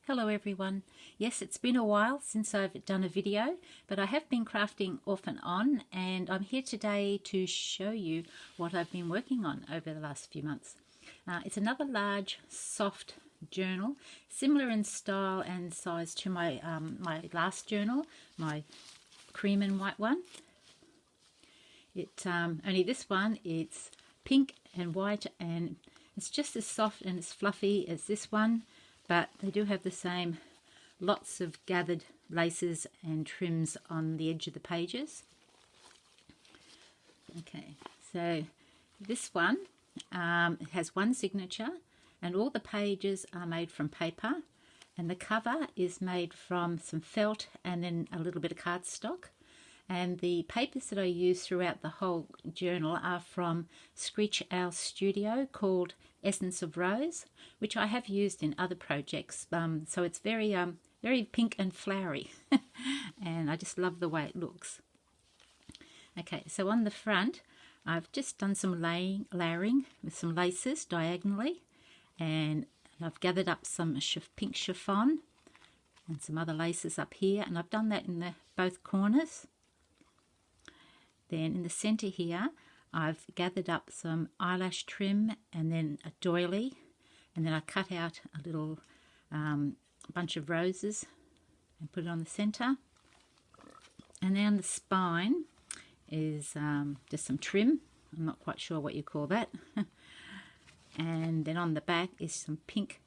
Hello everyone. Yes, it's been a while since I've done a video, but I have been crafting off and on, and I'm here today to show you what I've been working on over the last few months. It's another large, soft journal, similar in style and size to my last journal, my cream and white one. Only this one, it's pink and white, and it's just as soft and as fluffy as this one. But they do have the same lots of gathered laces and trims on the edge of the pages. Okay, so this one has one signature, and all the pages are made from paper, and the cover is made from some felt and then a little bit of cardstock. And the papers that I use throughout the whole journal are from ScreechOwlStudio called Essence of Rose, which I have used in other projects. So it's very pink and flowery, and I just love the way it looks. Okay, so on the front, I've just done some layering with some laces diagonally, and I've gathered up some pink chiffon and some other laces up here, and I've done that in both corners. Then in the center here, I've gathered up some eyelash trim and then a doily, and then I cut out a little bunch of roses and put it on the center. And then the spine is just some trim. I'm not quite sure what you call that. And then on the back is some pink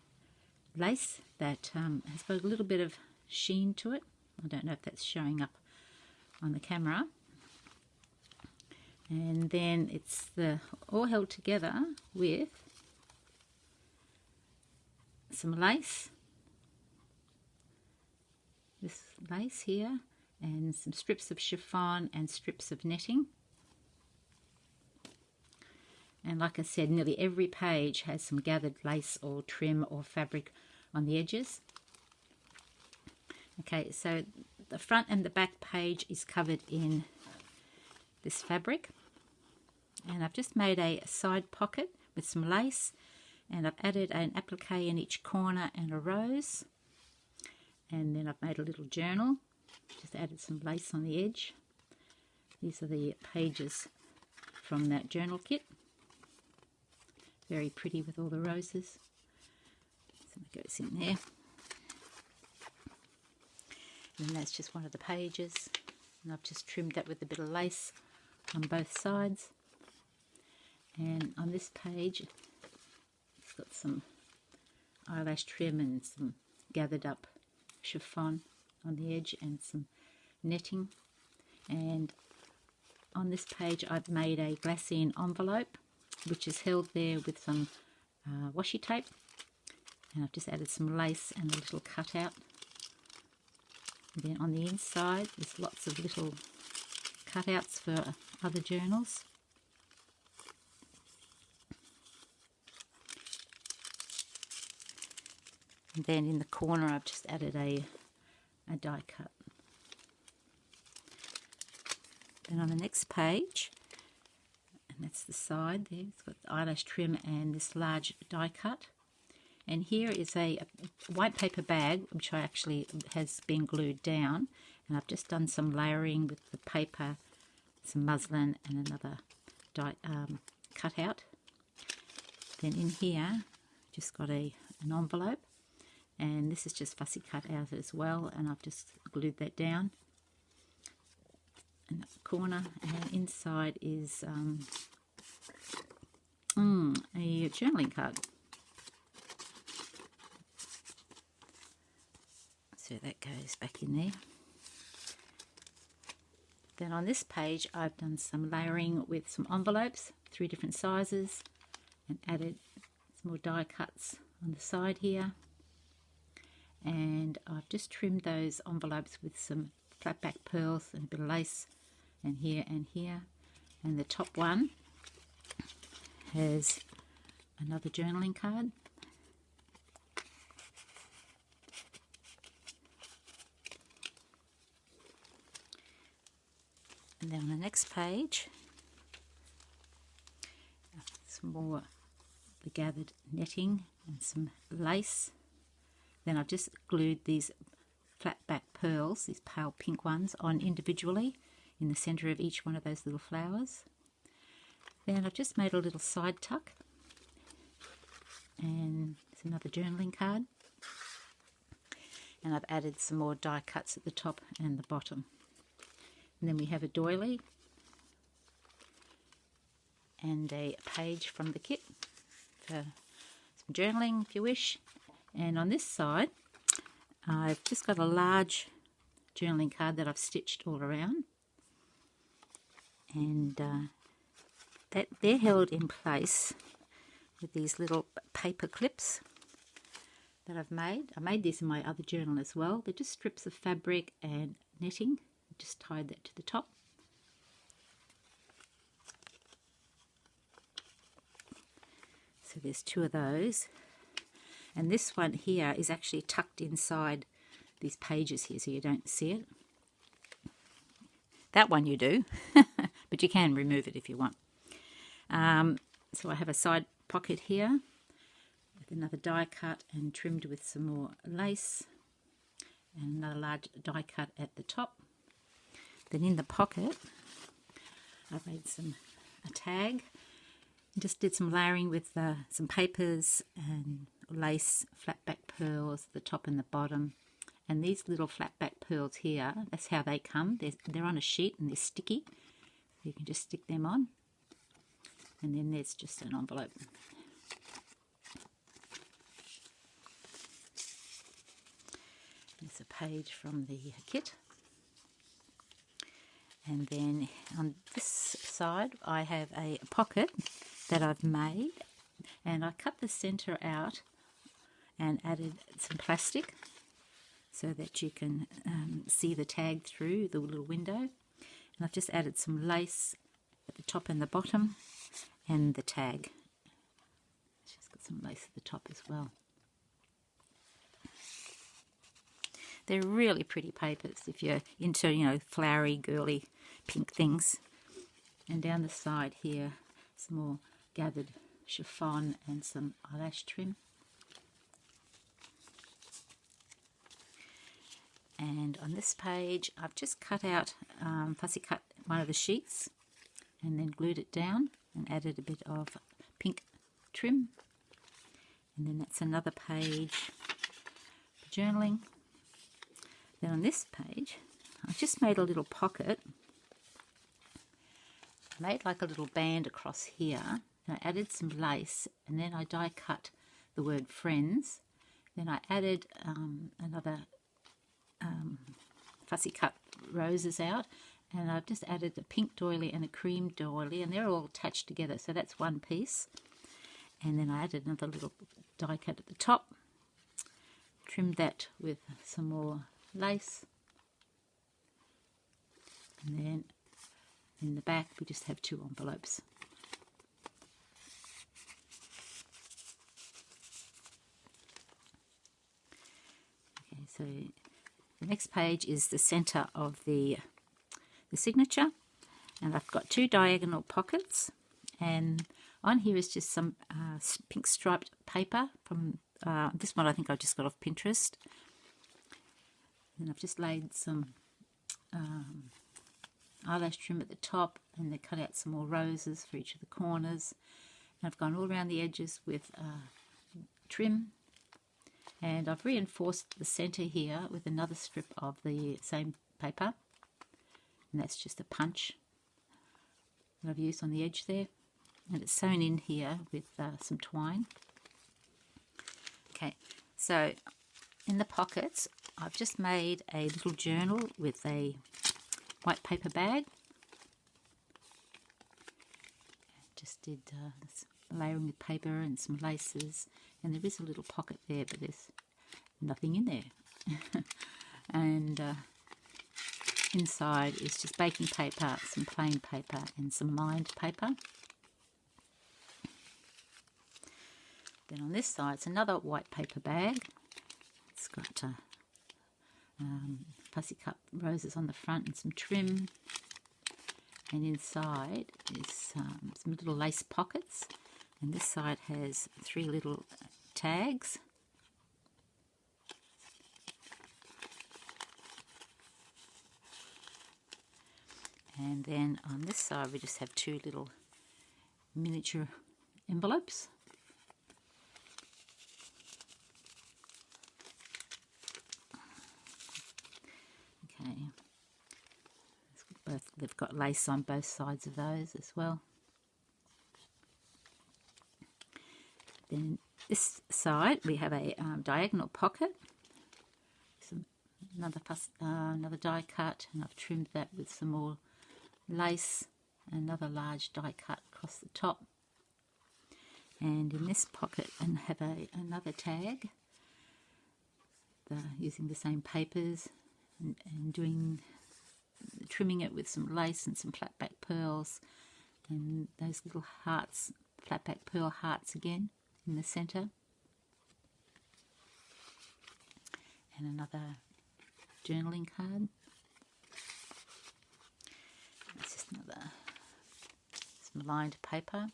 lace that has got a little bit of sheen to it. I don't know if that's showing up on the camera. And then it's all held together with some lace, this lace here, and some strips of chiffon and strips of netting. And like I said, nearly every page has some gathered lace or trim or fabric on the edges. Okay, so the front and the back page is covered in this fabric. And I've just made a side pocket with some lace, and I've added an applique in each corner and a rose. And then I've made a little journal, just added some lace on the edge. These are the pages from that journal kit. Very pretty with all the roses. So it goes in there. And that's just one of the pages. And I've just trimmed that with a bit of lace on both sides. And on this page, it's got some eyelash trim and some gathered up chiffon on the edge and some netting. And on this page, I've made a glassine envelope, which is held there with some washi tape. And I've just added some lace and a little cutout. And then on the inside, there's lots of little cutouts for other journals. And then in the corner, I've just added a die cut. Then on the next page, and that's the side there, it's got the eyelash trim and this large die cut. And here is a white paper bag, which has been glued down. And I've just done some layering with the paper, some muslin, and another die cutout. Then in here, just got an envelope. And this is just fussy cut out as well, and I've just glued that down in the corner. And inside is a journaling card. So that goes back in there. Then on this page, I've done some layering with some envelopes, 3 different sizes, and added some more die cuts on the side here. And I've just trimmed those envelopes with some flat back pearls and a bit of lace, and here and here. And the top one has another journaling card. And then on the next page, some more the gathered netting and some lace Then I've just glued these flat back pearls, these pale pink ones, on individually in the centre of each one of those little flowers. Then I've just made a little side tuck, and it's another journaling card. And I've added some more die cuts at the top and the bottom. And then we have a doily and a page from the kit for some journaling if you wish. And on this side I've just got a large journaling card that I've stitched all around, and that they're held in place with these little paper clips that I've made. I made these in my other journal as well. They're just strips of fabric and netting. I just tied that to the top. So there's two of those. And this one here is actually tucked inside these pages here, so you don't see it. That one you do, but you can remove it if you want. So I have a side pocket here with another die cut and trimmed with some more lace, and another large die cut at the top. Then in the pocket I've made a tag. Just did some layering with some papers and lace, flat back pearls at the top and the bottom. And these little flat back pearls here, that's how they come. They're on a sheet and they're sticky. So you can just stick them on. And then there's just an envelope. There's a page from the kit. And then on this side I have a pocket that I've made, and I cut the centre out and added some plastic so that you can see the tag through the little window. And I've just added some lace at the top and the bottom, and the tag. It's just got some lace at the top as well. They're really pretty papers if you're into, you know, flowery, girly, pink things. And down the side here, some more gathered chiffon and some eyelash trim. And on this page, I've just cut out, fussy cut one of the sheets and then glued it down and added a bit of pink trim. And then that's another page for journaling. Then on this page, I've just made a little pocket. I made like a little band across here. And I added some lace, and then I die cut the word friends. Then I added another fussy cut roses out, and I've just added a pink doily and a cream doily, and they're all attached together, so that's one piece. And then I added another little die cut at the top, trimmed that with some more lace, and then in the back we just have two envelopes. Okay, so the next page is the center of the signature, and I've got two diagonal pockets, and on here is just some pink striped paper from this one I think I just got off Pinterest. And I've just laid some eyelash trim at the top, and then cut out some more roses for each of the corners. And I've gone all around the edges with trim, and I've reinforced the center here with another strip of the same paper, and that's just a punch that I've used on the edge there, and it's sewn in here with some twine. Okay, so in the pockets I've just made a little journal with a white paper bag. Just did layering with paper and some laces, and there is a little pocket there, but there's nothing in there. And inside is just baking paper, some plain paper and some lined paper. Then on this side it's another white paper bag. It's got fussy cut roses on the front and some trim, and inside is some little lace pockets, and this side has three little tags, And then on this side we just have two little miniature envelopes. Okay, they've got lace on both sides of those as well. Then this side we have a diagonal pocket, another die cut, and I've trimmed that with some more lace, another large die cut across the top. And in this pocket and have another tag, using the same papers and trimming it with some lace and some flat back pearls, and those little hearts, flat back pearl hearts again in the centre, and another journaling card. It's just some lined paper,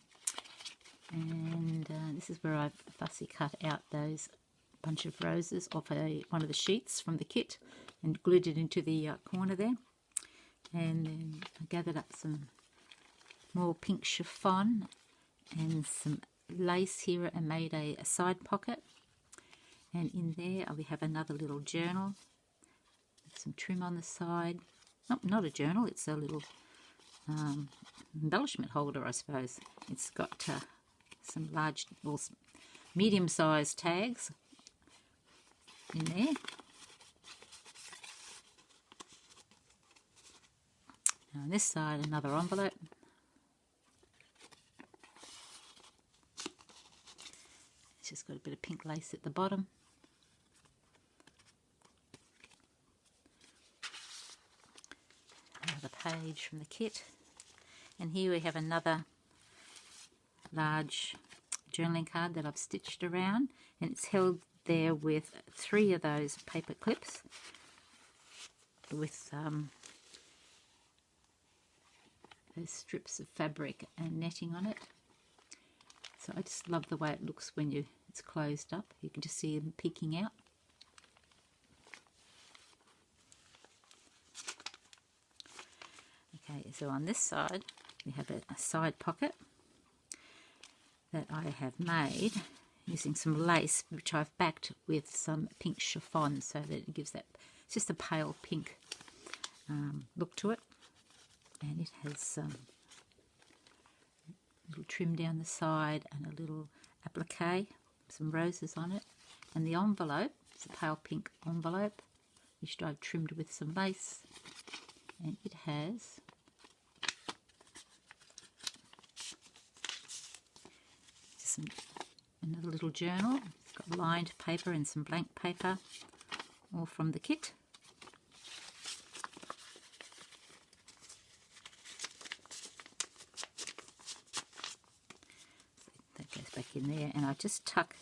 and this is where I've fussy cut out those bunch of roses off one of the sheets from the kit and glued it into the corner there. And then I gathered up some more pink chiffon and some lace here and made a side pocket, and in there we have another little journal with some trim on the side. Not a journal, it's a little embellishment holder, I suppose. It's got some large, well, medium-sized tags in there. Now on this side, another envelope. It's just got a bit of pink lace at the bottom. Another page from the kit. And here we have another large journaling card that I've stitched around, and it's held there with 3 of those paper clips with those strips of fabric and netting on it. So I just love the way it looks when it's closed up. You can just see them peeking out. Okay, so on this side we have a side pocket that I have made using some lace, which I've backed with some pink chiffon, so that it gives it's just a pale pink look to it. And it has a little trim down the side and a little applique, some roses on it. And the envelope, it's a pale pink envelope, which I've trimmed with some lace. And it has another little journal. It's got lined paper and some blank paper, all from the kit. That goes back in there, and I just tuck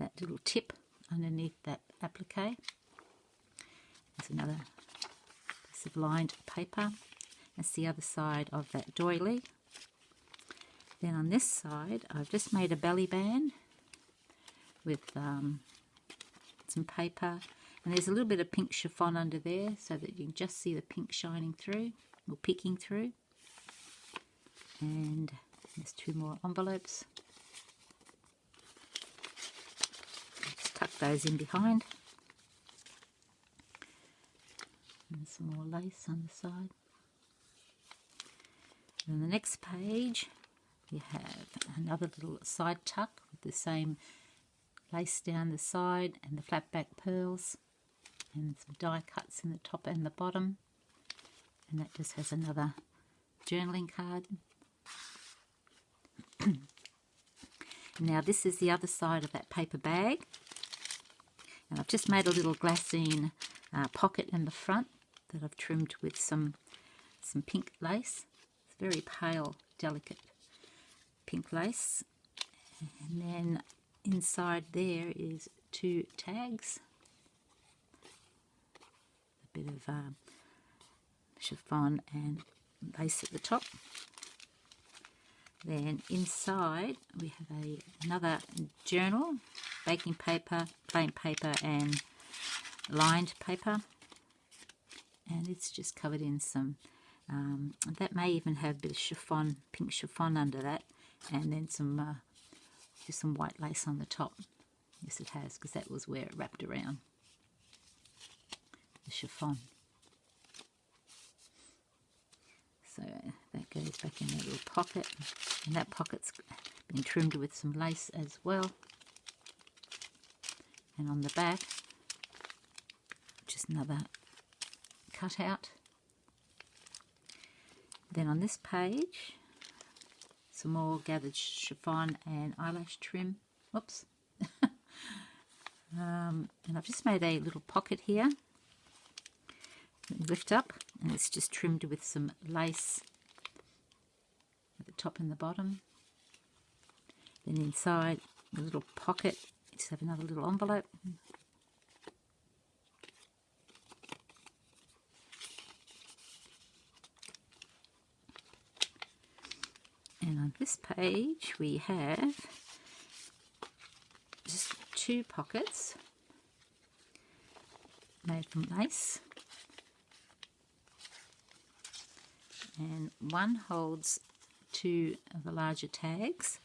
that little tip underneath that applique. There's another piece of lined paper. That's the other side of that doily. Then on this side, I've just made a belly band with some paper, and there's a little bit of pink chiffon under there so that you can just see the pink shining through, or peeking through. And there's 2 more envelopes. Just tuck those in behind. And some more lace on the side. And the next page, we have another little side tuck with the same lace down the side and the flat back pearls, and some die cuts in the top and the bottom. And that just has another journaling card. Now this is the other side of that paper bag, and I've just made a little glassine pocket in the front that I've trimmed with some pink lace. It's very pale, delicate pink lace. And then inside there is 2 tags, a bit of chiffon and lace at the top. Then inside we have another journal, baking paper, plain paper and lined paper, and it's just covered in some That may even have a bit of chiffon, pink chiffon under that, and then some just some white lace on the top. Yes, it has, because that was where it wrapped around the chiffon. So that goes back in that little pocket, and that pocket's been trimmed with some lace as well. And on the back, just another cutout. Then on this page, some more gathered chiffon and eyelash trim. Whoops. And I've just made a little pocket here. Lift up, and it's just trimmed with some lace at the top and the bottom. Then inside the little pocket, just have another little envelope. And on this page we have just 2 pockets made from lace, and one holds 2 of the larger tags,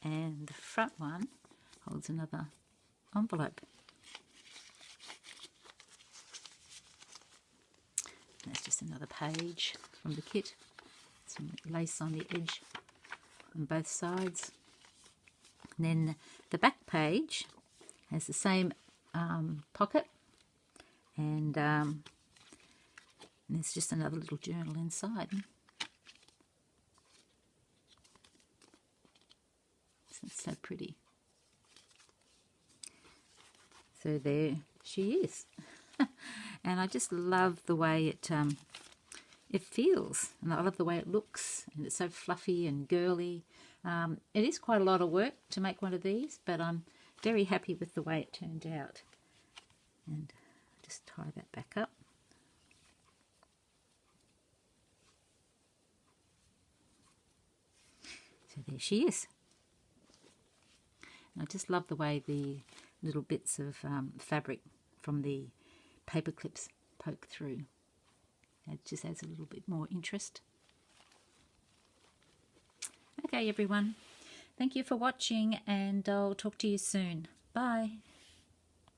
and the front one holds another envelope. And that's just another page from the kit. Some lace on the edge on both sides. And then the back page has the same pocket, and there's just another little journal inside. It's so pretty. So there she is. And I just love the way it feels, and I love the way it looks, and it's so fluffy and girly. It is quite a lot of work to make one of these, but I'm very happy with the way it turned out. And just tie that back up. So there she is. And I just love the way the little bits of fabric from the paper clips poke through. It just adds a little bit more interest. Okay, everyone. Thank you for watching, and I'll talk to you soon. Bye.